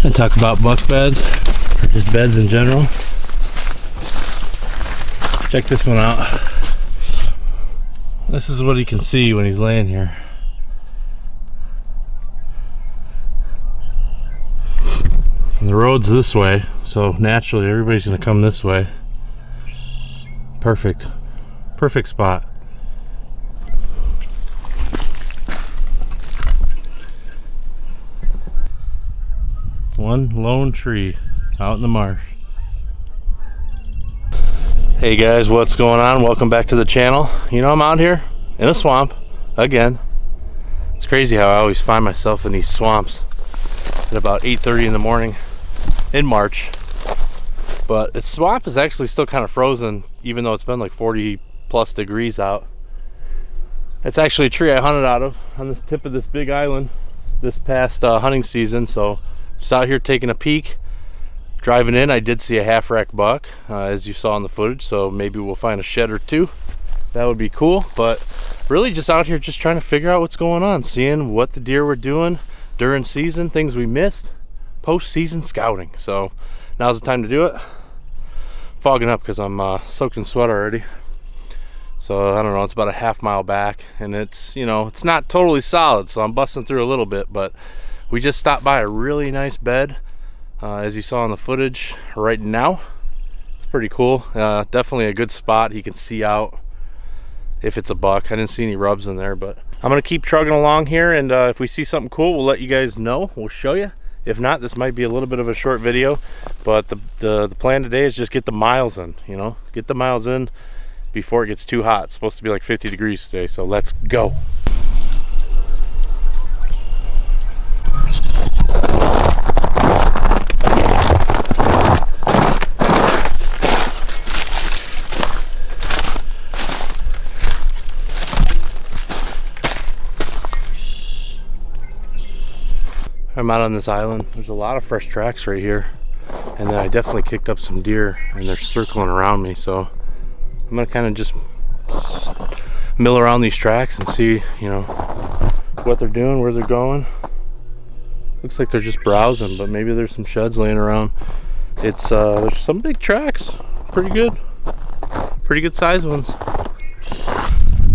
and talk about buck beds or just beds in general. Check this one out. This is what he can see when he's laying here. And the road's this way, so naturally everybody's gonna come this way. Perfect spot. One lone tree out in the marsh. Hey guys, what's going on? Welcome back to the channel. You know, I'm out here in a swamp again. It's crazy how I always find myself in these swamps at about 8:30 in the morning in March. But the swamp is actually still kind of frozen, even though it's been like 40 plus degrees out. It's actually a tree I hunted out of on this tip of this big island this past hunting season. So just out here taking a peek. Driving in, I did see a half rack buck, as you saw in the footage, so maybe we'll find a shed or two. That would be cool, but really just out here just trying to figure out what's going on, seeing what the deer were doing during season, things we missed, post-season scouting. So now's the time to do it. Fogging up because I'm soaked in sweat already. So I don't know, it's about a half mile back, and it's, you know, it's not totally solid, so I'm busting through a little bit, but we just stopped by a really nice bed. As you saw in the footage right now, it's pretty cool. Definitely a good spot. He can see out if it's a buck. I didn't see any rubs in there, but I'm gonna keep trugging along here, and if we see something cool, we'll let you guys know. We'll show you. If not, this might be a little bit of a short video, but the plan today is just get the miles in, you know, get the miles in before it gets too hot. It's supposed to be like 50 degrees today, so let's go. I'm out on this island. There's a lot of fresh tracks right here, and then I definitely kicked up some deer, and they're circling around me, so I'm gonna kind of just mill around these tracks and see, you know, what they're doing, where they're going. Looks like they're just browsing, but maybe there's some sheds laying around. It's there's some big tracks, pretty good sized ones.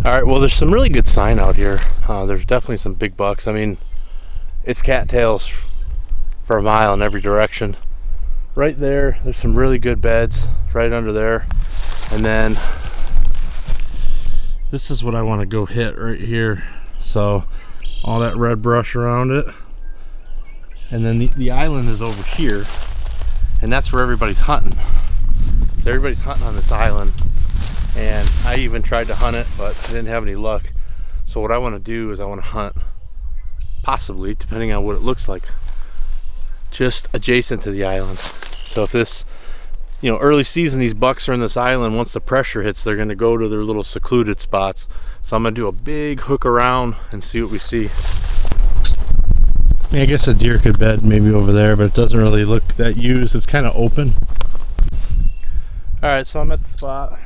All right, well, there's some really good sign out here. There's definitely some big bucks. I mean, it's cattails for a mile in every direction. Right there, there's some really good beds right under there. And then this is what I want to go hit right here. So all that red brush around it. And then the island is over here, and that's where everybody's hunting. So everybody's hunting on this island, and I even tried to hunt it, but I didn't have any luck. So what I want to do is I want to hunt, possibly, depending on what it looks like, just adjacent to the island. So if this, you know, early season, these bucks are in this island, once the pressure hits, they're going to go to their little secluded spots. So I'm going to do a big hook around and see what we see. I guess a deer could bed maybe over there, but it doesn't really look that used. It's kind of open. All right, so I'm at the spot.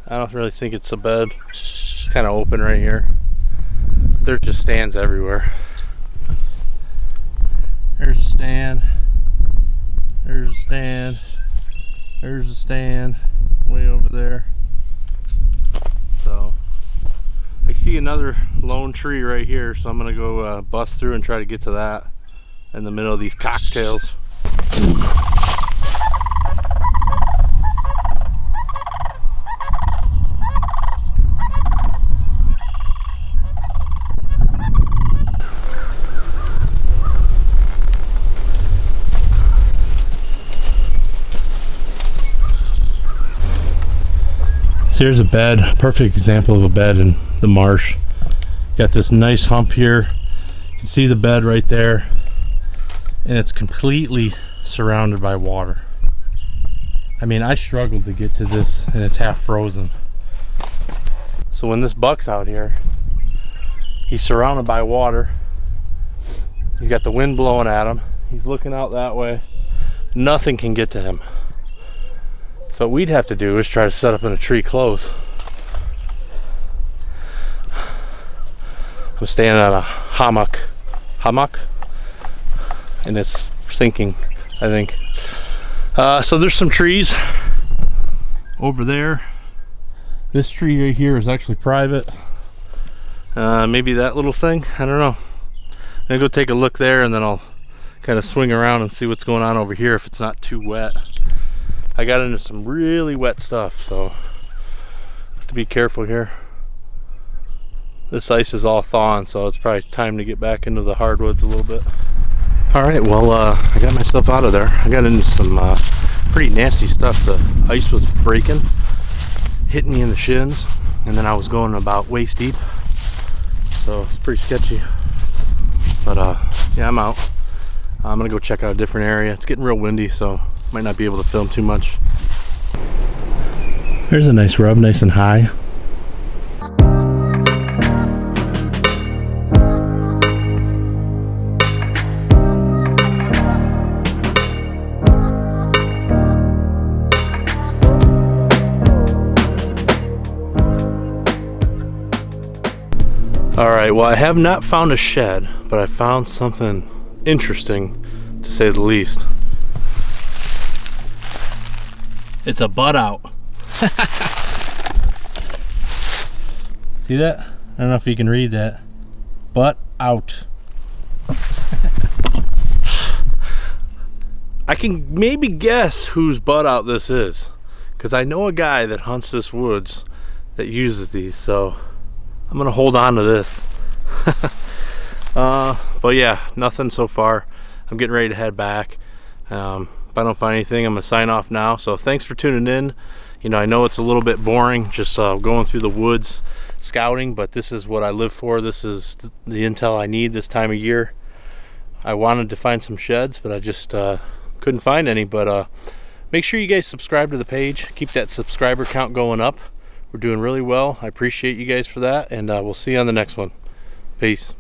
I don't really think it's a bed. It's kind of open right here. There's just stands everywhere. There's a stand. There's a stand. There's a stand way over there. So I see another lone tree right here, so I'm gonna go bust through and try to get to that in the middle of these cocktails. So here's a bed, perfect example of a bed in the marsh. Got this nice hump here. You can see the bed right there, and it's completely surrounded by water. I mean, I struggled to get to this, and it's half frozen. So when this buck's out here, he's surrounded by water. He's got the wind blowing at him. He's looking out that way. Nothing can get to him. So what we'd have to do is try to set up in a tree close. I'm staying on a hammock, and it's sinking, I think. So there's some trees over there. This tree right here is actually private. Maybe that little thing, I don't know. I'm gonna go take a look there, and then I'll kind of swing around and see what's going on over here if it's not too wet. I got into some really wet stuff, so I have to be careful here. This ice is all thawing, so it's probably time to get back into the hardwoods a little bit. All right, well, I got myself out of there. I got into some pretty nasty stuff. The ice was breaking, hitting me in the shins, and then I was going about waist deep, so it's pretty sketchy. But yeah, I'm out. I'm gonna go check out a different area. It's getting real windy, so might not be able to film too much. There's a nice rub, nice and high. Alright, well, I have not found a shed, but I found something interesting, to say the least. It's a butt out. See that? I don't know if you can read that. Butt out. I can maybe guess whose butt out this is, because I know a guy that hunts this woods that uses these, so I'm gonna hold on to this. But yeah, nothing so far. I'm getting ready to head back. If I don't find anything, I'm gonna sign off now. So thanks for tuning in. You know, I know it's a little bit boring just going through the woods scouting, but this is what I live for. This is the intel I need this time of year. I wanted to find some sheds, but I just couldn't find any. But make sure you guys subscribe to the page. Keep that subscriber count going up. We're doing really well. I appreciate you guys for that, and we'll see you on the next one. Peace.